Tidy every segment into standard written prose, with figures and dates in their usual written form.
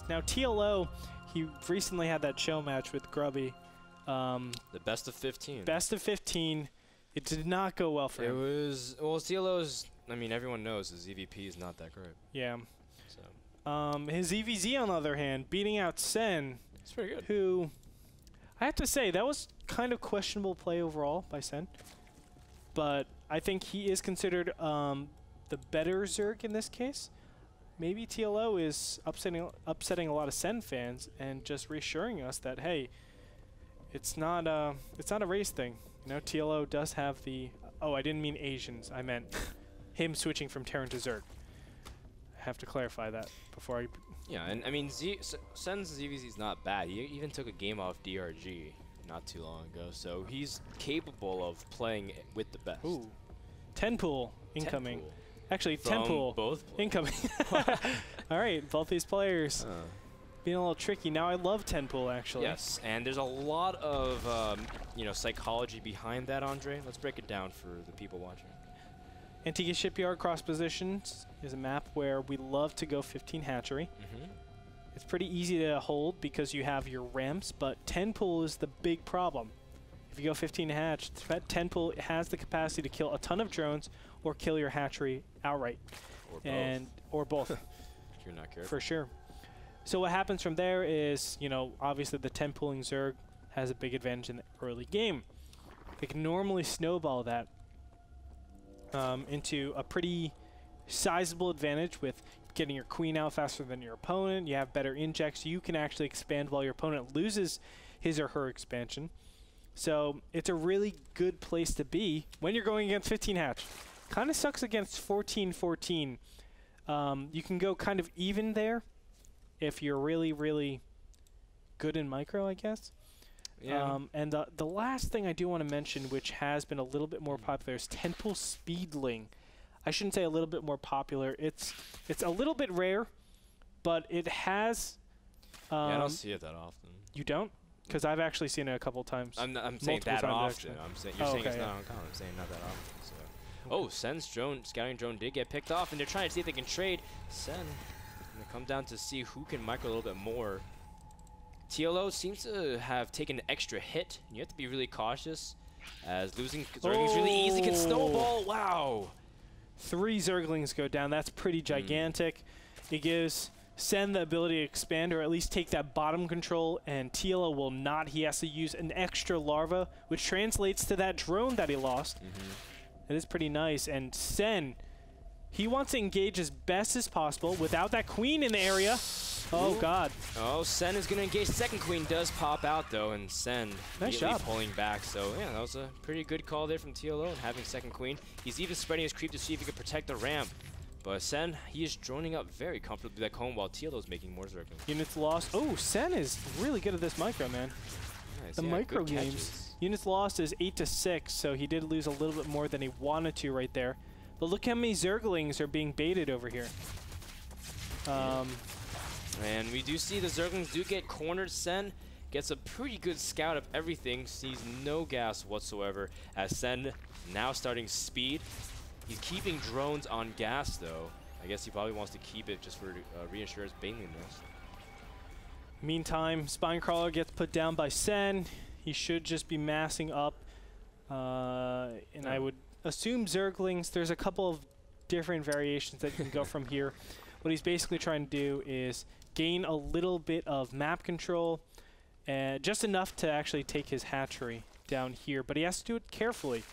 Now TLO, he recently had that show match with Grubby. The best of 15. Best of 15. It did not go well for him. It was, well, TLO's, I mean, everyone knows his EVP is not that great. Yeah. So. His EVZ, on the other hand, beating out Sen. It's pretty good. Who, I have to say, that was kind of questionable play overall by Sen. But I think he is considered the better Zerg in this case. Maybe TLO is upsetting a lot of Sen fans and just reassuring us that, hey, it's not a race thing. You know, TLO does have the... Oh, I didn't mean Asians. I meant him switching from Terran to Zerg. I have to clarify that before I... Yeah, and I mean, Sen's ZVZ is not bad. He even took a game off DRG not too long ago, so he's capable of playing with the best. Ooh. 10 pool incoming. 10 pool. Actually, From 10 pool both incoming. All right, both these players being a little tricky. Now I love 10 pool, actually. Yes, and there's a lot of you know, psychology behind that, Andre. Let's break it down for the people watching. Antiga Shipyard cross positions is a map where we love to go 15 hatchery. It's pretty easy to hold because you have your ramps, but 10 pool is the big problem. If you go 15 hatch, 10 pool has the capacity to kill a ton of drones or kill your hatchery outright. Or both. Or both. If you're not careful. For sure. So what happens from there is, you know, obviously the 10 pooling Zerg has a big advantage in the early game. They can normally snowball that into a pretty sizable advantage with getting your queen out faster than your opponent. You have better injects. You can actually expand while your opponent loses his or her expansion. So it's a really good place to be when you're going against 15 hatch. Kind of sucks against 14-14. You can go kind of even there if you're really, really good in micro, I guess. Yeah. And the last thing I do want to mention, which has been a little bit more popular, is 10 pool speedling. I shouldn't say a little bit more popular. It's a little bit rare, but it has... yeah, I don't see it that often. You don't? Because I've actually seen it a couple times. I'm saying that often. You're saying it's yeah. not uncommon. I'm saying not that often. So. Oh, Sen's drone, scouting drone did get picked off, and they're trying to see if they can trade. Sen going to come down to see who can micro a little bit more. TLO seems to have taken an extra hit. You have to be really cautious, as losing Zerglings really easy can snowball. Wow. 3 Zerglings go down. That's pretty gigantic. It gives Sen the ability to expand or at least take that bottom control, and TLO will not. He has to use an extra larva, which translates to that drone that he lost. It is pretty nice. And Sen, he wants to engage as best as possible without that queen in the area. Oh, God. Oh, Sen is going to engage. Second queen does pop out, though, and Sen immediately pulling back. So, yeah, that was a pretty good call there from TLO and having second queen. He's even spreading his creep to see if he can protect the ramp. But Sen, he is droning up very comfortably back home while TLO is making more Zerglings. Units lost. Oh, Sen is really good at this micro, man. Nice. The micro games. Units lost is 8-6, so he did lose a little bit more than he wanted to right there. But look how many Zerglings are being baited over here. And we do see the Zerglings do get cornered. Sen gets a pretty good scout of everything, sees no gas whatsoever, as Sen now starting speed. He's keeping drones on gas, though. I guess he probably wants to keep it just for reassurance bangliness. Meantime, Spinecrawler gets put down by Sen. He should just be massing up. And I would assume Zerglings, there's a couple of different variations that you can go from here. What he's basically trying to do is gain a little bit of map control, just enough to actually take his hatchery down here. But he has to do it carefully,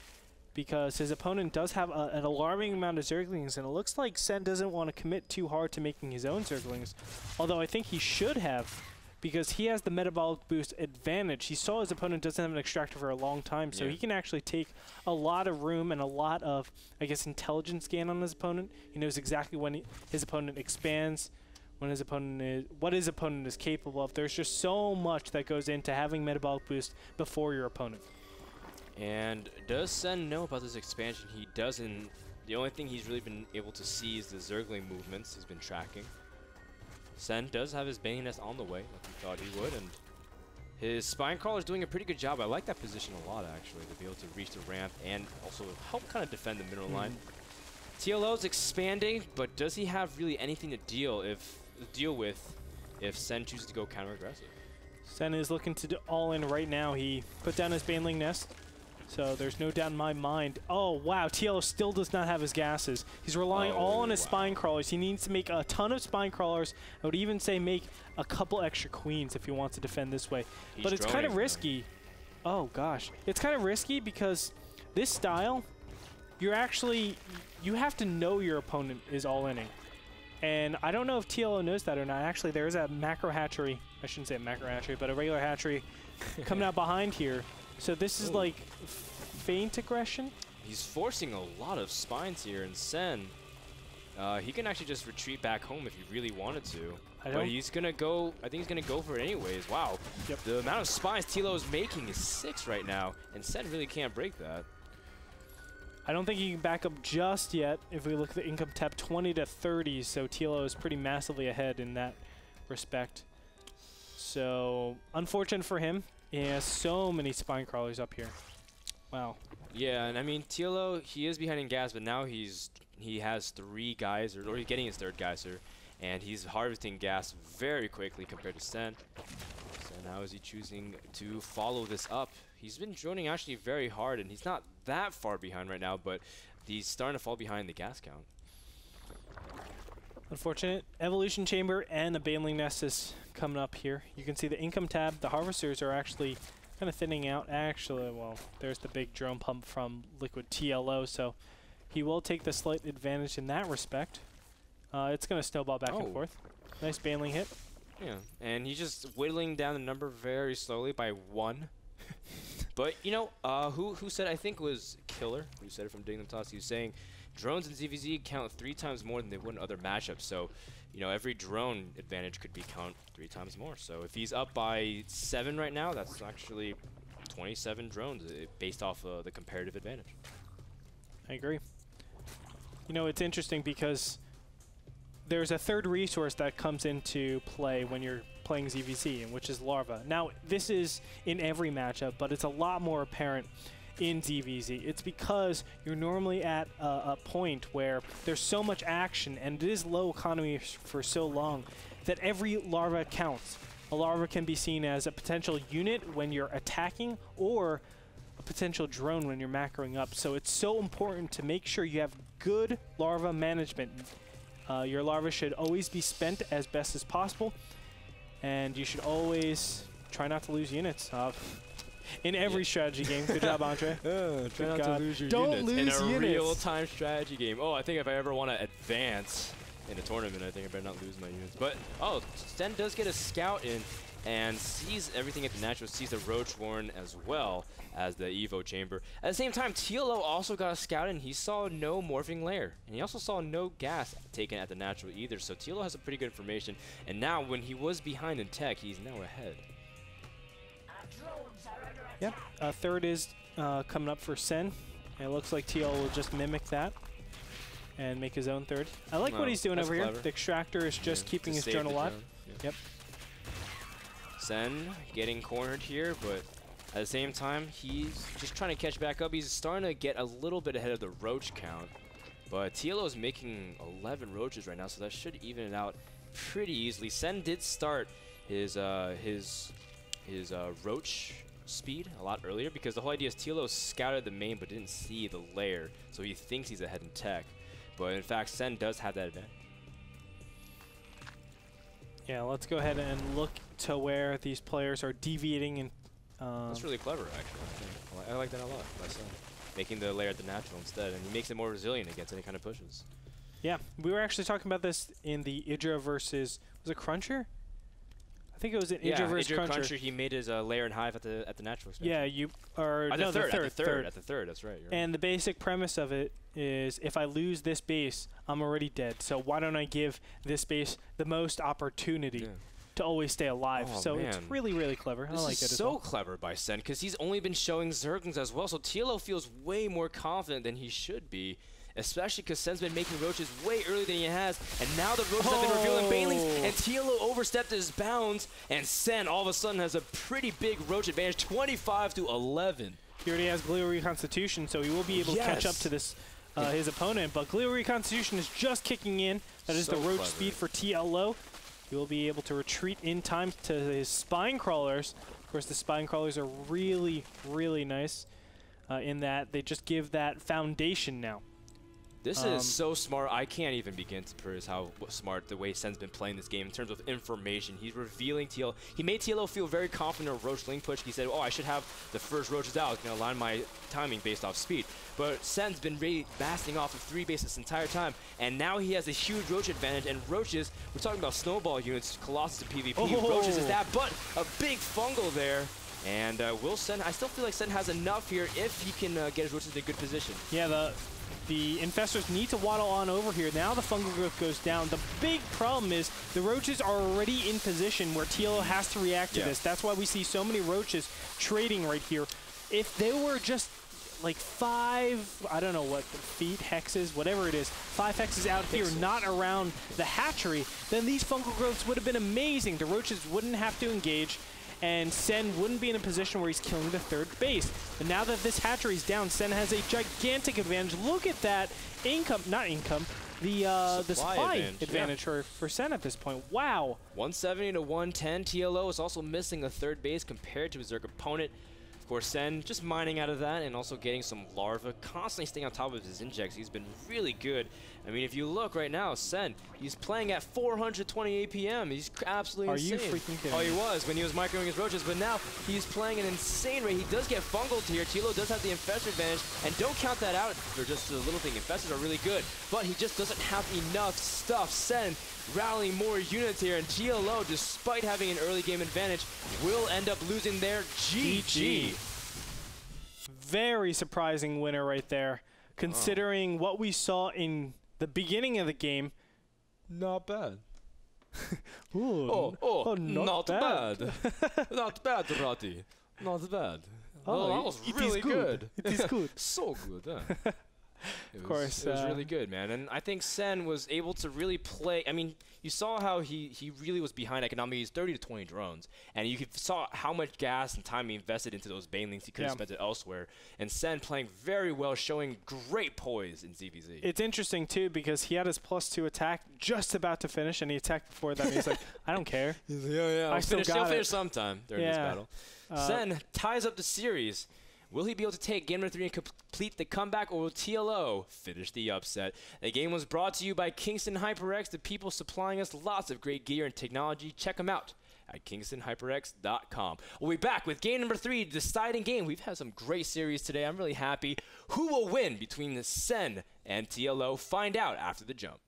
because his opponent does have an alarming amount of Zerglings, and it looks like Sen doesn't want to commit too hard to making his own Zerglings, although I think he should have, because he has the metabolic boost advantage. He saw his opponent doesn't have an extractor for a long time, so he can actually take a lot of room and a lot of, I guess, intelligence gain on his opponent. He knows exactly when his opponent expands, when his opponent is, what his opponent is capable of. There's just so much that goes into having metabolic boost before your opponent. And does Sen know about this expansion? He doesn't. The only thing he's really been able to see is the Zergling movements he's been tracking. Sen does have his Bane Nest on the way, like he thought he would, and his Spinecrawler is doing a pretty good job. I like that position a lot, actually, to be able to reach the ramp and also help kind of defend the middle line. TLO's expanding, but does he have really anything to deal with if Sen chooses to go counter-aggressive. Sen is looking to do all in right now. He put down his Baneling Nest, so there's no doubt in my mind. Oh, wow, TLO still does not have his gases. He's relying all on his spine crawlers. He needs to make a ton of spine crawlers. I would even say make a couple extra queens if he wants to defend this way. But it's kind of risky. Oh, gosh. It's kind of risky because this style, you have to know your opponent is all-inning. And I don't know if TLO knows that or not. Actually, there is a macro hatchery. I shouldn't say a macro hatchery, but a regular hatchery coming out behind here. So this is like feint aggression. He's forcing a lot of spines here, and Sen, he can actually just retreat back home if he really wanted to. But he's gonna go. I think he's gonna go for it anyways. Wow. Yep. The amount of spines TLO is making is 6 right now, and Sen really can't break that. I don't think he can back up just yet. If we look at the income tab, 20 to 30, so TLO is pretty massively ahead in that respect. So unfortunate for him. He has so many spine crawlers up here. Wow. Yeah, and I mean TLO, he is behind in gas, but now he has 3 geyser, or he's getting his 3rd geyser, and he's harvesting gas very quickly compared to Sen. So now is he choosing to follow this up? He's been droning actually very hard, and he's not that far behind right now, but he's starting to fall behind the gas count. Unfortunate. Evolution Chamber and the Baneling Nest is coming up here. You can see the income tab. The harvesters are actually kind of thinning out. Actually, well, there's the big drone pump from Liquid TLO, so he will take the slight advantage in that respect. It's going to snowball back and forth. Nice Baneling hit. Yeah, and he's just whittling down the number very slowly by 1. But, you know, who said, I think it was Killer, who said it from Dignum Toss, he was saying drones in ZVZ count 3 times more than they would in other matchups. So, you know, every drone advantage could be count 3 times more. So if he's up by 7 right now, that's actually 27 drones based off the comparative advantage. I agree. You know, it's interesting because there's a 3rd resource that comes into play when you're playing ZVZ, and which is larva. Now, this is in every matchup, but it's a lot more apparent in ZVZ. It's because you're normally at a point where there's so much action and it is low economy for so long that every larva counts. A larva can be seen as a potential unit when you're attacking or a potential drone when you're macroing up. So it's so important to make sure you have good larva management. Your larva should always be spent as best as possible, and you should always try not to lose units. In every strategy game. Good job, Andre. Try not to lose your units. In a real-time strategy game. Oh, I think if I ever want to advance in a tournament, I think I better not lose my units. But, oh, Sen does get a scout in and sees everything at the natural, sees the Roach Warren as well as the Evo Chamber. At the same time, TLO also got a scout in. He saw no morphing layer, and he also saw no gas taken at the natural either. So TLO has some pretty good information. And now, when he was behind in tech, he's now ahead. Yep, 3rd is coming up for Sen. And it looks like TL will just mimic that and make his own 3rd. I like what he's doing over here. The extractor is just keeping his drone alive. Yep. Sen getting cornered here, but at the same time, he's just trying to catch back up. He's starting to get a little bit ahead of the roach count, but TLO is making 11 roaches right now, so that should even it out pretty easily. Sen did start his roach speed a lot earlier because the whole idea is TLO scouted the main but didn't see the layer, so he thinks he's ahead in tech, but in fact Sen does have that advantage. Yeah, let's go ahead and look to where these players are deviating. And that's really clever, actually. I like that a lot by Sen, making the layer at the natural instead, and he makes it more resilient against any kind of pushes. Yeah, we were actually talking about this in the Idra versus, was it Cruncher? I think it was an Idra versus Cruncher. He made his layer and hive at the natural expansion. Yeah, you are at the third. That's right. And the basic premise of it is, if I lose this base, I'm already dead. So why don't I give this base the most opportunity to always stay alive? Oh, so man. It's really, really clever. I like it as so well. Clever by Sen because he's only been showing Zerglings as well. So TLO feels way more confident than he should be. Especially because Sen's been making roaches way earlier than he has, and now the roaches have been revealing banelings, and TLO overstepped his bounds, and Sen all of a sudden has a pretty big roach advantage, 25 to 11. He already has Glial Reconstitution, so he will be able to catch up to this his opponent, but Glial Reconstitution is just kicking in. That is the roach speed for TLO. He will be able to retreat in time to his spine crawlers. Of course, the spine crawlers are really, really nice in that they just give that foundation now. This is so smart. I can't even begin to praise how smart the way Sen's been playing this game in terms of information. He's revealing TLO. He made TLO feel very confident of Roach link push. He said, oh, I should have the first Roaches out. It's going to align my timing based off speed. But Sen's been really basting off of 3 base this entire time. And now he has a huge Roach advantage. And Roaches, we're talking about snowball units, Colossus to PvP. Oh. Roaches is that, but a big fungal there. And will Sen, I still feel like Sen has enough here if he can get his Roaches in a good position. Yeah, the infestors need to waddle on over here. Now the fungal growth goes down. The big problem is the Roaches are already in position where TLO has to react to this. That's why we see so many Roaches trading right here. If they were just like 5, I don't know what, feet, hexes, whatever it is, 5 hexes out here, not around the hatchery, then these fungal growths would have been amazing. The Roaches wouldn't have to engage, and Sen wouldn't be in a position where he's killing the 3rd base. But now that this hatchery's down, Sen has a gigantic advantage. Look at that the supply advantage for Sen at this point. Wow. 170 to 110. TLO is also missing a 3rd base compared to his Zerg opponent. Of course, Sen just mining out of that and also getting some larva, constantly staying on top of his injects. He's been really good. I mean, if you look right now, Sen, he's playing at 420 APM. He's absolutely insane. Are you freaking kidding me? He was when he was microing his Roaches, but now he's playing an insane rate. He does get fungled here. TLO does have the infestor advantage, and don't count that out for just a little thing. Infestors are really good, but he just doesn't have enough stuff. Sen rallying more units here, and TLO, despite having an early game advantage, will end up losing their GG. Very surprising winner right there, considering what we saw in the beginning of the game. Not bad. Ooh, not bad. Not bad, Rati. Not bad. Oh, that was really good. It is good. So good. Of course. It was really good, man. And I think Sen was able to really play. I mean, you saw how he really was behind economically. He's 30 to 20 drones. And you saw how much gas and time he invested into those banelings. He could have spent it elsewhere. And Sen playing very well, showing great poise in ZVZ. It's interesting, too, because he had his +2 attack just about to finish, and he attacked before that. And he's like, I don't care. He's like, yeah, he'll finish sometime during this battle. Sen ties up the series. Will he be able to take game number 3 and complete the comeback, or will TLO finish the upset? The game was brought to you by Kingston HyperX, the people supplying us lots of great gear and technology. Check them out at kingstonhyperx.com. We'll be back with game number 3, deciding game. We've had some great series today. I'm really happy. Who will win between the Sen and TLO? Find out after the jump.